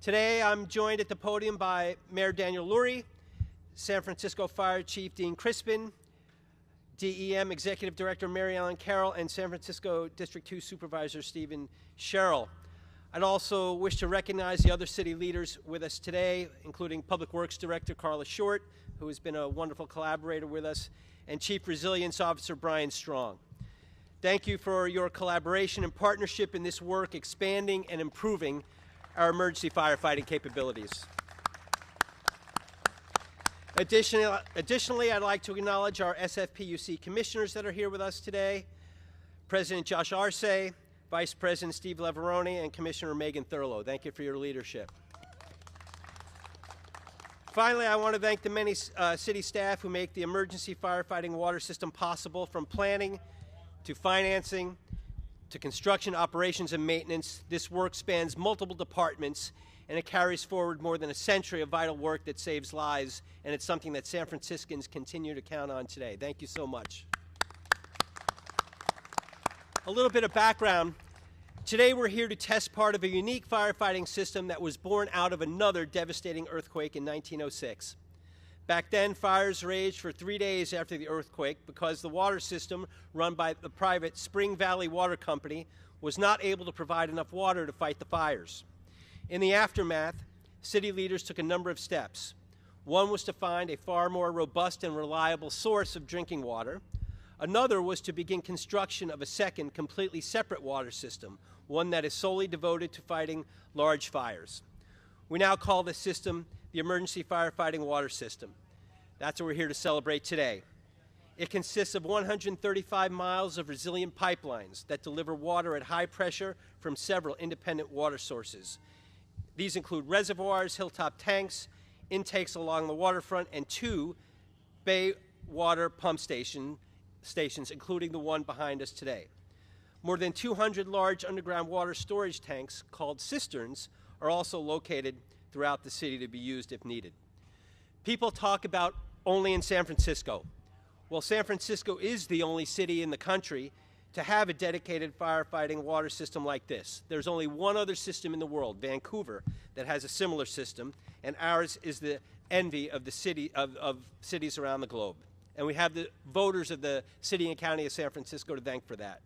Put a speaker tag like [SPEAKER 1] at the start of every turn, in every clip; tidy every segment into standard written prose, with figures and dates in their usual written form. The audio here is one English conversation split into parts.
[SPEAKER 1] Today, I'm joined at the podium by Mayor Daniel Lurie, San Francisco Fire Chief Dean Crispin, DEM Executive Director Mary Ellen Carroll, and San Francisco District 2 Supervisor Stephen Sherrill. I'd also wish to recognize the other city leaders with us today, including Public Works Director Carla Short, who has been a wonderful collaborator with us, and Chief Resilience Officer Brian Strong. Thank you for your collaboration and partnership in this work, expanding and improving our emergency firefighting capabilities. Additionally, I'd like to acknowledge our SFPUC commissioners that are here with us today, President Josh Arce, Vice President Steve Leveroni, and Commissioner Megan Thurlow. Thank you for your leadership. Finally, I want to thank the many city staff who make the Emergency Firefighting Water System possible, from planning to financing to construction, operations, and maintenance. This work spans multiple departments, and it carries forward more than a century of vital work that saves lives, and it's something that San Franciscans continue to count on today. Thank you so much. A little bit of background. Today we're here to test part of a unique firefighting system that was born out of another devastating earthquake in 1906. Back then, fires raged for 3 days after the earthquake because the water system run by the private Spring Valley Water Company was not able to provide enough water to fight the fires. In the aftermath, city leaders took a number of steps. One was to find a far more robust and reliable source of drinking water. Another was to begin construction of a second, completely separate water system, one that is solely devoted to fighting large fires. We now call this system the Emergency Firefighting Water System. That's what we're here to celebrate today. It consists of 135 miles of resilient pipelines that deliver water at high pressure from several independent water sources. These include reservoirs, hilltop tanks, intakes along the waterfront, and 2 bay water pump stations, including the one behind us today. More than 200 large underground water storage tanks, called cisterns, are also located throughout the city to be used if needed. People talk about only in San Francisco. Well, San Francisco is the only city in the country to have a dedicated firefighting water system like this. There's only one other system in the world, Vancouver, that has a similar system, and ours is the envy of the city of cities around the globe. And we have the voters of the city and county of San Francisco to thank for that.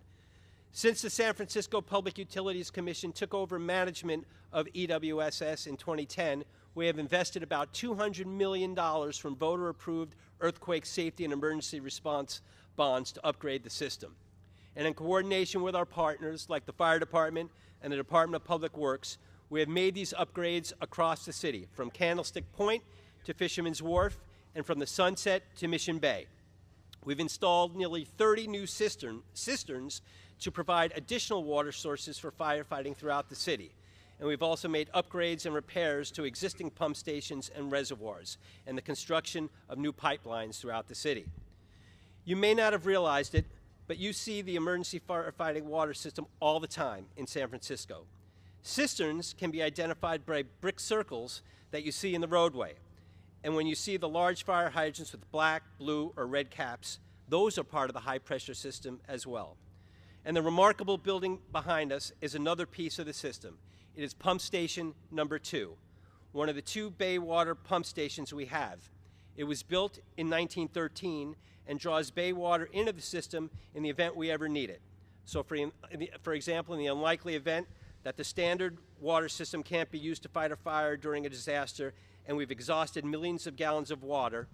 [SPEAKER 1] Since the San Francisco Public Utilities Commission took over management of EWSS in 2010, we have invested about $200 million from voter-approved earthquake safety and emergency response bonds to upgrade the system. And in coordination with our partners, like the Fire Department and the Department of Public Works, we have made these upgrades across the city, from Candlestick Point to Fisherman's Wharf, and from the Sunset to Mission Bay. We've installed nearly 30 new cisterns to provide additional water sources for firefighting throughout the city. And we've also made upgrades and repairs to existing pump stations and reservoirs, and the construction of new pipelines throughout the city. You may not have realized it, but you see the emergency firefighting water system all the time in San Francisco. Cisterns can be identified by brick circles that you see in the roadway. And when you see the large fire hydrants with black, blue, or red caps, those are part of the high-pressure system as well. And the remarkable building behind us is another piece of the system. It is pump station number 2, one of the 2 bay water pump stations we have. It was built in 1913 and draws bay water into the system in the event we ever need it. So for example, in the unlikely event that the standard water system can't be used to fight a fire during a disaster, and we've exhausted millions of gallons of water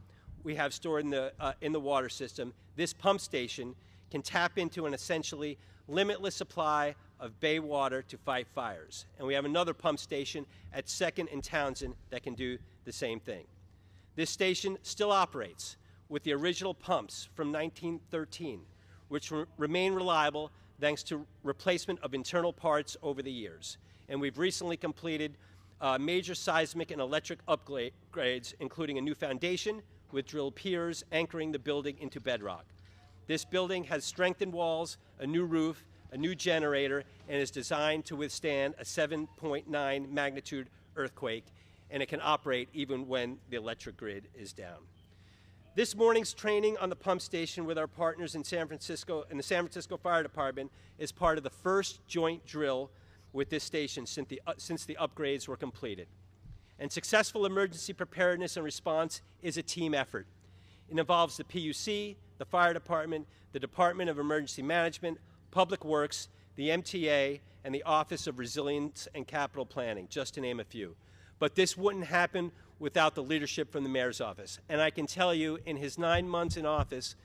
[SPEAKER 1] we have stored in the water system, this pump station can tap into an essentially limitless supply of bay water to fight fires. And we have another pump station at 2nd and Townsend that can do the same thing. This station still operates with the original pumps from 1913, which remain reliable thanks to replacement of internal parts over the years. And we've recently completed major seismic and electric upgrades, including a new foundation with drilled piers anchoring the building into bedrock. This building has strengthened walls, a new roof, a new generator, and is designed to withstand a 7.9 magnitude earthquake, and it can operate even when the electric grid is down. This morning's training on the pump station with our partners in San Francisco and the San Francisco Fire Department is part of the first joint drill with this station since the upgrades were completed. And successful emergency preparedness and response is a team effort. It involves the PUC, the Fire Department, the Department of Emergency Management, Public Works, the MTA, and the Office of Resilience and Capital Planning, just to name a few. But this wouldn't happen without the leadership from the Mayor's office. And I can tell you, in his 9 months in office,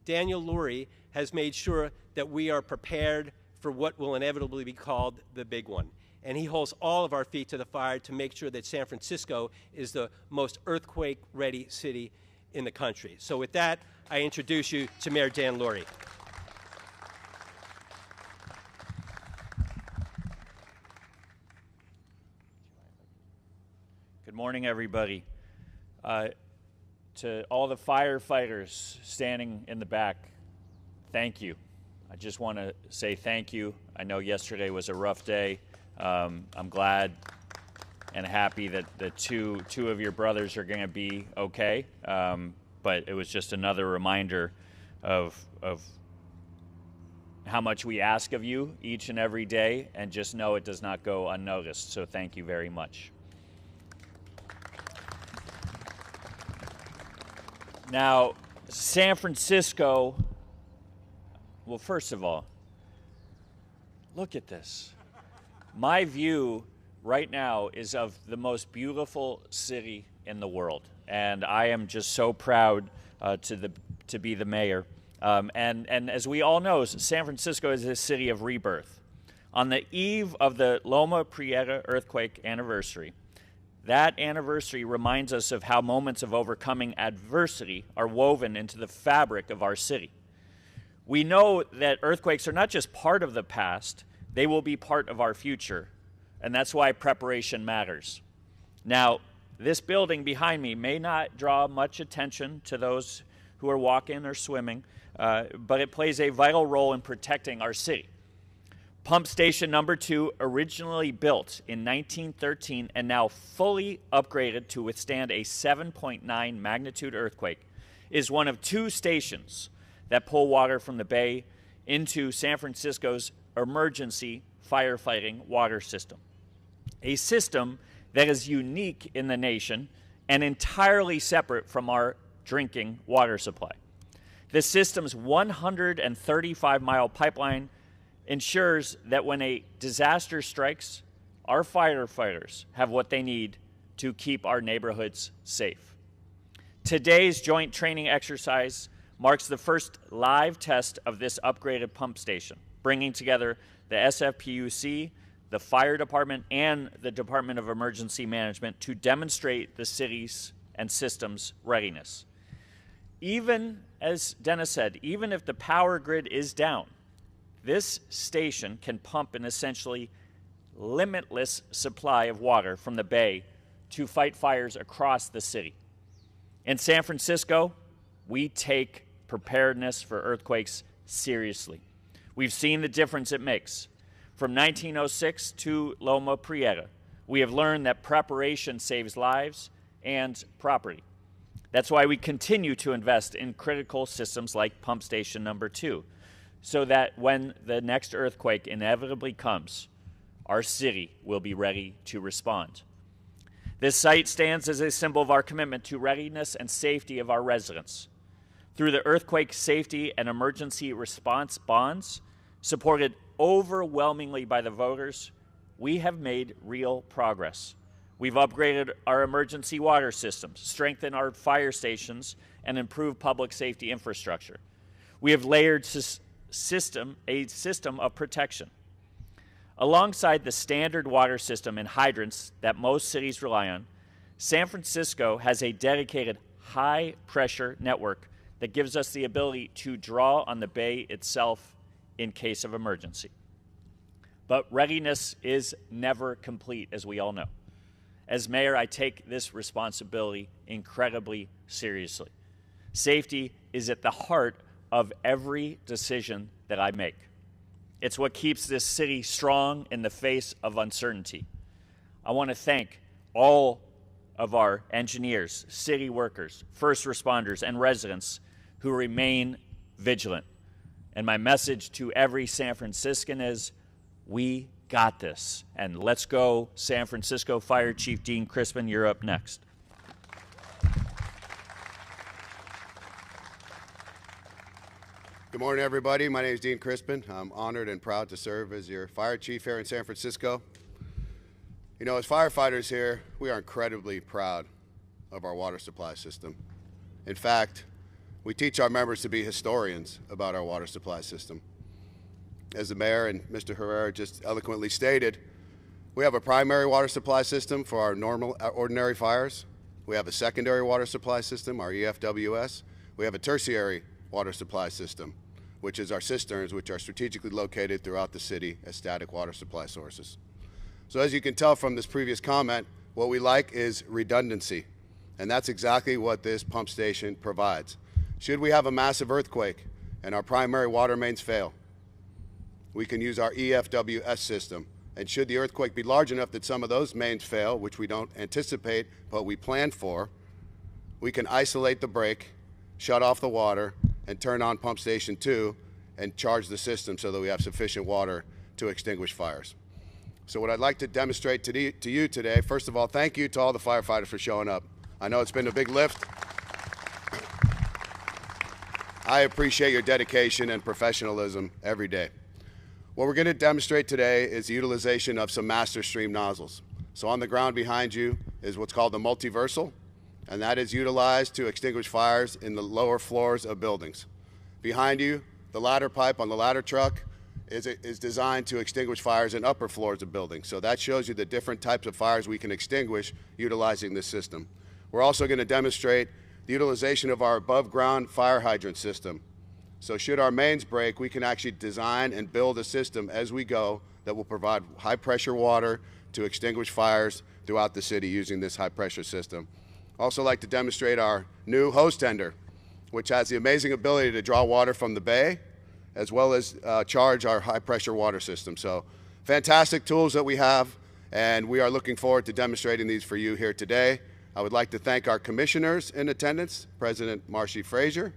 [SPEAKER 1] Daniel Lurie has made sure that we are prepared for what will inevitably be called the big one. And he holds all of our feet to the fire to make sure that San Francisco is the most earthquake-ready city in the country. So with that, I introduce you to Mayor Dan Lurie.
[SPEAKER 2] Good morning, everybody. To all the firefighters standing in the back, thank you. I just want to say thank you. I know yesterday was a rough day. I'm glad and happy that the two of your brothers are going to be okay. But it was just another reminder of how much we ask of you each and every day, and just know it does not go unnoticed. So thank you very much. Now, San Francisco, well, first of all, look at this. My view right now is of the most beautiful city in the world, and I am just so proud to be the mayor. And as we all know, San Francisco is a city of rebirth. On the eve of the Loma Prieta earthquake anniversary, that anniversary reminds us of how moments of overcoming adversity are woven into the fabric of our city. We know that earthquakes are not just part of the past, they will be part of our future, and that's why preparation matters. Now, this building behind me may not draw much attention to those who are walking or swimming, but it plays a vital role in protecting our city. Pump Station number 2, originally built in 1913 and now fully upgraded to withstand a 7.9 magnitude earthquake, is one of 2 stations that pull water from the bay into San Francisco's Emergency Firefighting Water System, a system that is unique in the nation and entirely separate from our drinking water supply. The system's 135-mile pipeline ensures that when a disaster strikes, our firefighters have what they need to keep our neighborhoods safe. Today's joint training exercise marks the first live test of this upgraded pump station, bringing together the SFPUC, the Fire Department, and the Department of Emergency Management to demonstrate the city's and system's readiness. Even, as Dennis said, even if the power grid is down, this station can pump an essentially limitless supply of water from the bay to fight fires across the city. In San Francisco, we take preparedness for earthquakes seriously. We've seen the difference it makes. From 1906 to Loma Prieta, we have learned that preparation saves lives and property. That's why we continue to invest in critical systems like Pump Station number 2, so that when the next earthquake inevitably comes, our city will be ready to respond. This site stands as a symbol of our commitment to readiness and safety of our residents. Through the Earthquake Safety and Emergency Response Bonds, supported overwhelmingly by the voters, we have made real progress. We've upgraded our emergency water systems, strengthened our fire stations, and improved public safety infrastructure. We have layered a system of protection. Alongside the standard water system and hydrants that most cities rely on, San Francisco has a dedicated high-pressure network that gives us the ability to draw on the bay itself in case of emergency. But readiness is never complete, as we all know. As mayor, I take this responsibility incredibly seriously. Safety is at the heart of every decision that I make. It's what keeps this city strong in the face of uncertainty. I want to thank all of our engineers, city workers, first responders, and residents who remain vigilant. And my message to every San Franciscan is, we got this. And let's go, San Francisco Fire Chief Dean Crispin, you're up next.
[SPEAKER 3] Good morning, everybody. My name is Dean Crispin. I'm honored and proud to serve as your fire chief here in San Francisco. You know, as firefighters here, we are incredibly proud of our water supply system. In fact, we teach our members to be historians about our water supply system. As the mayor and Mr. Herrera just eloquently stated, we have a primary water supply system for our ordinary fires. We have a secondary water supply system, our EFWS. We have a tertiary water supply system, which is our cisterns, which are strategically located throughout the city as static water supply sources. So as you can tell from this previous comment, what we like is redundancy, and that's exactly what this pump station provides. Should we have a massive earthquake and our primary water mains fail, we can use our EFWS system. And should the earthquake be large enough that some of those mains fail, which we don't anticipate, but we plan for, we can isolate the break, shut off the water, and turn on pump station 2 and charge the system so that we have sufficient water to extinguish fires. So what I'd like to demonstrate to you today, first of all, thank you to all the firefighters for showing up. I know it's been a big lift. I appreciate your dedication and professionalism every day. What we're going to demonstrate today is the utilization of some master stream nozzles. So on the ground behind you is what's called the multiversal, and that is utilized to extinguish fires in the lower floors of buildings. Behind you, the ladder pipe on the ladder truck is designed to extinguish fires in upper floors of buildings. So that shows you the different types of fires we can extinguish utilizing this system. We're also going to demonstrate the utilization of our above ground fire hydrant system. So should our mains break, we can actually design and build a system as we go that will provide high pressure water to extinguish fires throughout the city using this high pressure system. Also like to demonstrate our new hose tender, which has the amazing ability to draw water from the bay as well as charge our high pressure water system. So fantastic tools that we have, and we are looking forward to demonstrating these for you here today. I would like to thank our commissioners in attendance, President Marcy Frazier,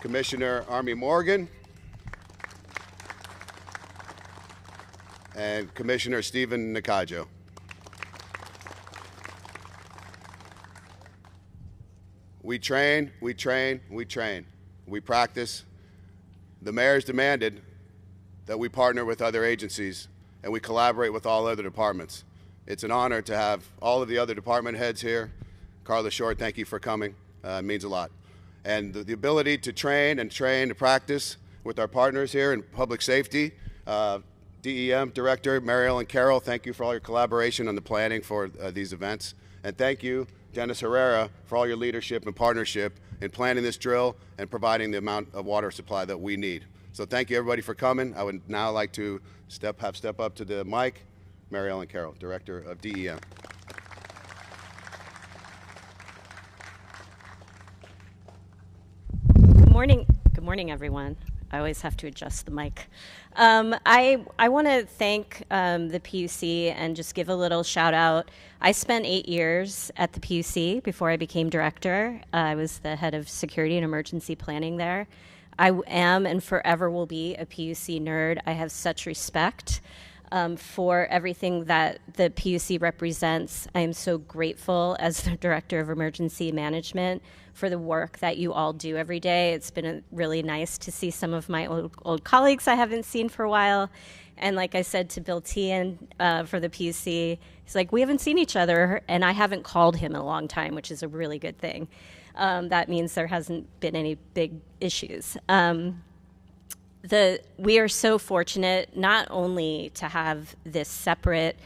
[SPEAKER 3] Commissioner Army Morgan, and Commissioner Stephen Nakajo. We train, we train, we train. We practice. The mayor's demanded that we partner with other agencies and we collaborate with all other departments. It's an honor to have all of the other department heads here. Carla Short, thank you for coming. It means a lot. And the ability to train and to practice with our partners here in public safety. DEM Director Mary Ellen Carroll, thank you for all your collaboration on the planning for these events. And thank you, Dennis Herrera, for all your leadership and partnership in planning this drill and providing the amount of water supply that we need. So thank you everybody for coming. I would now like to step up to the mic, Mary Ellen Carroll, Director of DEM.
[SPEAKER 4] Good morning, everyone. I always have to adjust the mic. I want to thank the PUC and just give a little shout out. I spent 8 years at the PUC before I became director. I was the head of security and emergency planning there. I am and forever will be a PUC nerd. I have such respect for everything that the PUC represents. I am so grateful as the Director of Emergency Management for the work that you all do every day. It's been really nice to see some of my old colleagues I haven't seen for a while. And like I said to Bill Tian for the PUC, he's like, we haven't seen each other, and I haven't called him in a long time, which is a really good thing. That means there hasn't been any big issues. We are so fortunate not only to have this separate,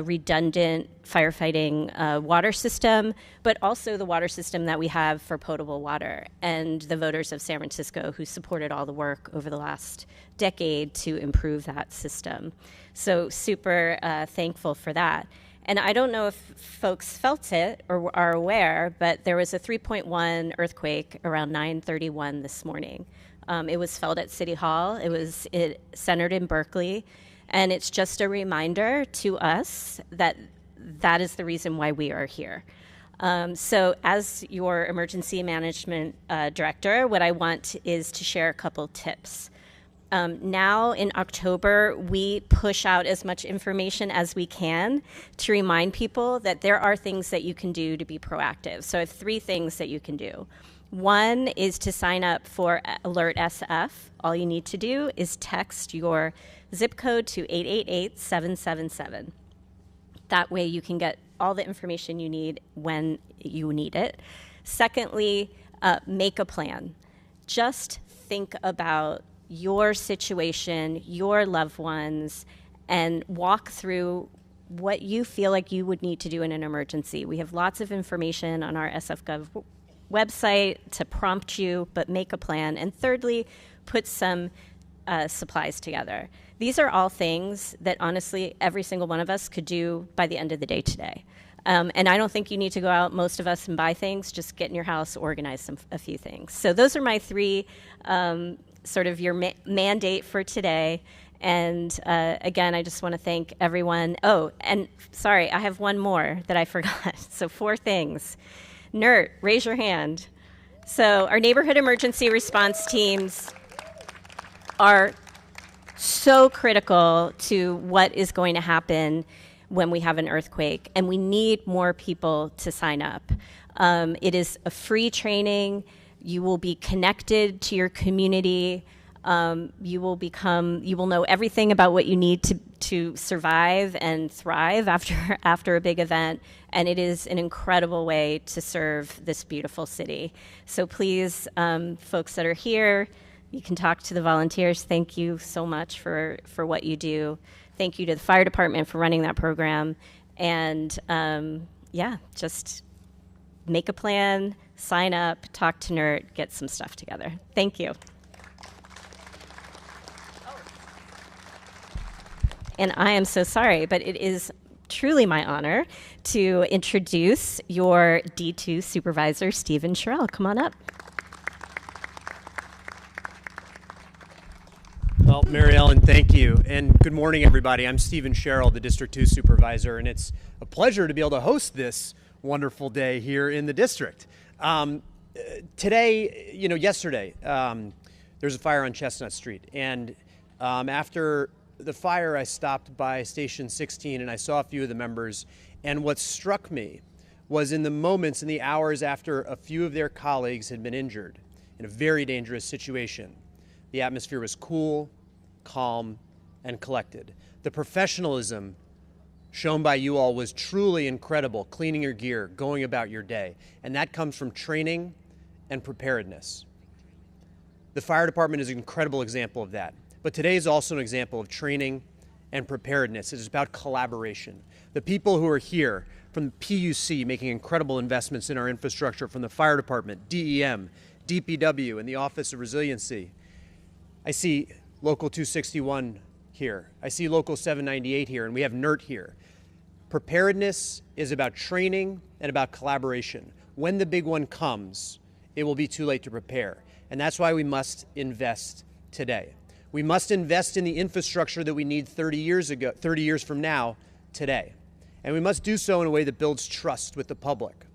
[SPEAKER 4] redundant firefighting water system, but also the water system that we have for potable water, and the voters of San Francisco who supported all the work over the last decade to improve that system. So super thankful for that. And I don't know if folks felt it or are aware, but there was a 3.1 earthquake around 9:31 this morning. It was felt at City Hall. It centered in Berkeley. And it's just a reminder to us that that is the reason why we are here. So as your emergency management director, what I want is to share a couple tips. Now in October, we push out as much information as we can to remind people that there are things that you can do to be proactive. So I have 3 things that you can do. One is to sign up for Alert SF. All you need to do is text your zip code to 888-777. That way you can get all the information you need when you need it. Secondly, make a plan. Just think about your situation, your loved ones, and walk through what you feel like you would need to do in an emergency. We have lots of information on our SFGov website to prompt you, but make a plan. And thirdly, put some supplies together. These are all things that honestly every single one of us could do by the end of the day today. And I don't think you need to go out, most of us, and buy things. Just get in your house, organize a few things. So those are my 3 sort of your mandate for today. And again, I just want to thank everyone. Oh, and sorry, I have one more that I forgot. So 4 things. NERT, raise your hand. So our neighborhood emergency response teams are so critical to what is going to happen when we have an earthquake, and we need more people to sign up. It is a free training. You will be connected to your community. You will know everything about what you need to survive and thrive after a big event, and it is an incredible way to serve this beautiful city. So please, folks that are here, you can talk to the volunteers. Thank you so much for what you do. Thank you to the fire department for running that program. And yeah, just make a plan, sign up, talk to NERT, get some stuff together. Thank you. And I am so sorry, but it is truly my honor to introduce your D2 supervisor, Stephen Sherrill. Come on up.
[SPEAKER 5] Well, Mary Ellen, thank you. And good morning, everybody. I'm Stephen Sherrill, the District 2 supervisor, and it's a pleasure to be able to host this wonderful day here in the district. Yesterday, there's a fire on Chestnut Street, and after the fire, I stopped by Station 16 and I saw a few of the members, and what struck me was in the hours after a few of their colleagues had been injured in a very dangerous situation, the atmosphere was cool, calm, and collected. The professionalism shown by you all was truly incredible, cleaning your gear, going about your day, and that comes from training and preparedness. The fire department is an incredible example of that. But today is also an example of training and preparedness. It is about collaboration. The people who are here from the PUC making incredible investments in our infrastructure, from the fire department, DEM, DPW, and the Office of Resiliency. I see Local 261 here. I see Local 798 here, and we have NERT here. Preparedness is about training and about collaboration. When the big one comes, it will be too late to prepare. And that's why we must invest today. We must invest in the infrastructure that we need 30 years from now, today. And we must do so in a way that builds trust with the public.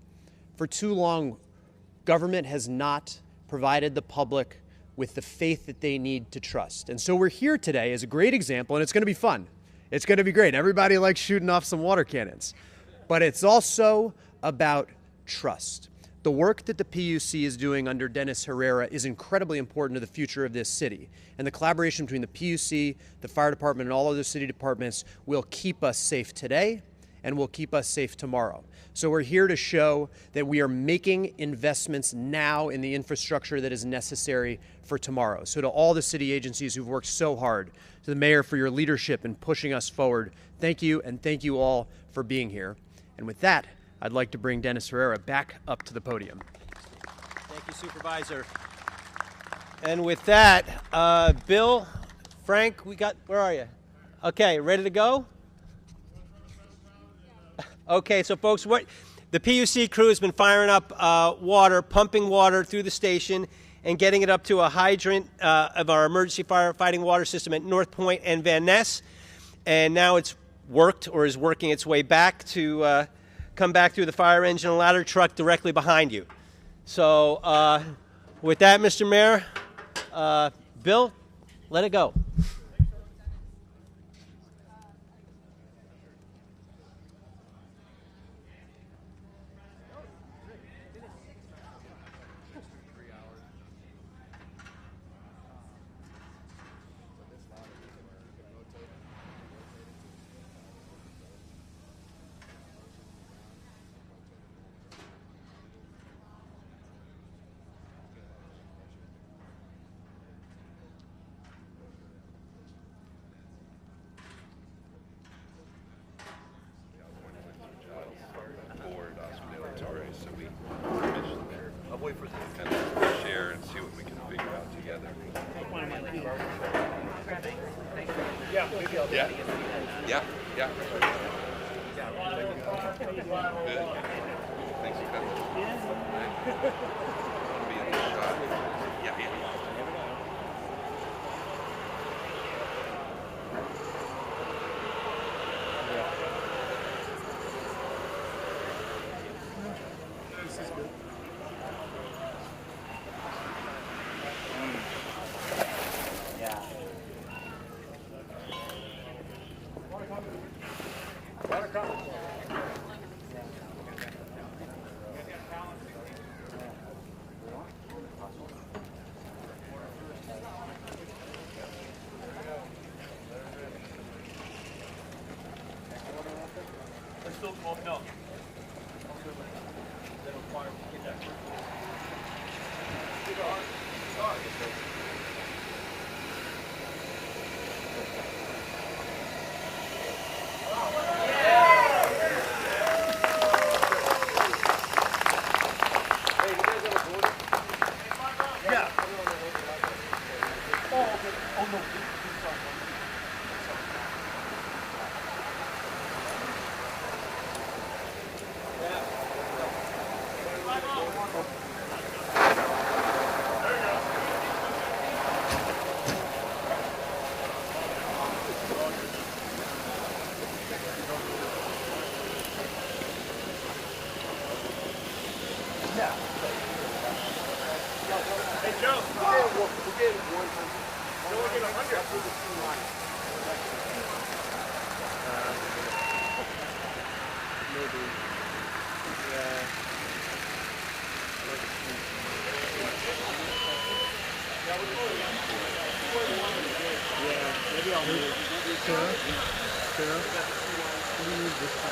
[SPEAKER 5] For too long, government has not provided the public with the faith that they need to trust. And so we're here today as a great example, and it's going to be fun. It's going to be great. Everybody likes shooting off some water cannons. But it's also about trust. The work that the PUC is doing under Dennis Herrera is incredibly important to the future of this city. And the collaboration between the PUC, the fire department, and all other city departments will keep us safe today and will keep us safe tomorrow. So we're here to show that we are making investments now in the infrastructure that is necessary for tomorrow. So to all the city agencies who've worked so hard, to the mayor for your leadership in pushing us forward, thank you, and thank you all for being here. And with that, I'd like to bring Dennis Herrera back up to the podium.
[SPEAKER 1] Thank you, Supervisor. And with that, Bill, Frank, where are you? Okay, ready to go? Okay, so folks, the PUC crew has been firing up water, pumping water through the station and getting it up to a hydrant of our emergency firefighting water system at North Point and Van Ness. And now it's worked or is working its way back to come back through the fire engine and ladder truck directly behind you. So with that, Mr. Mayor, Bill, let it go.
[SPEAKER 6] I'll wait for them to kind of share and see what we can figure out together. Yeah, maybe I'll yeah. Yeah. Good. Thanks for coming. I want to be in the shot.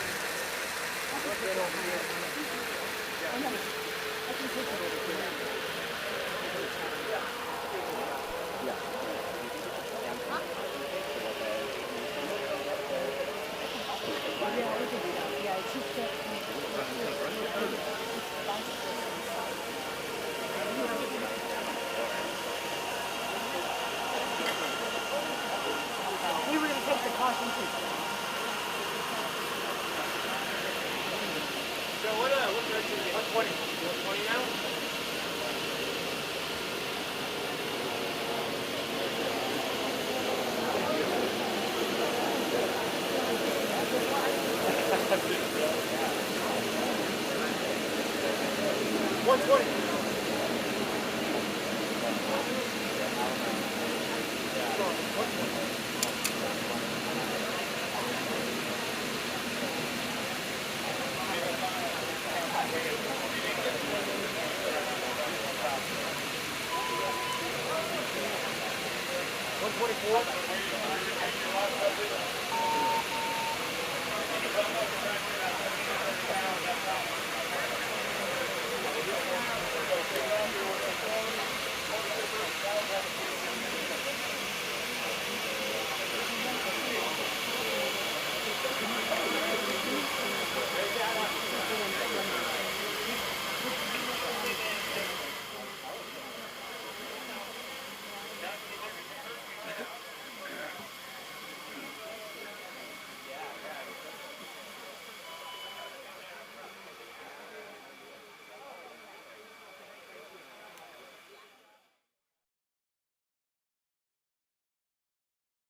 [SPEAKER 6] Yeah.
[SPEAKER 7] One 24.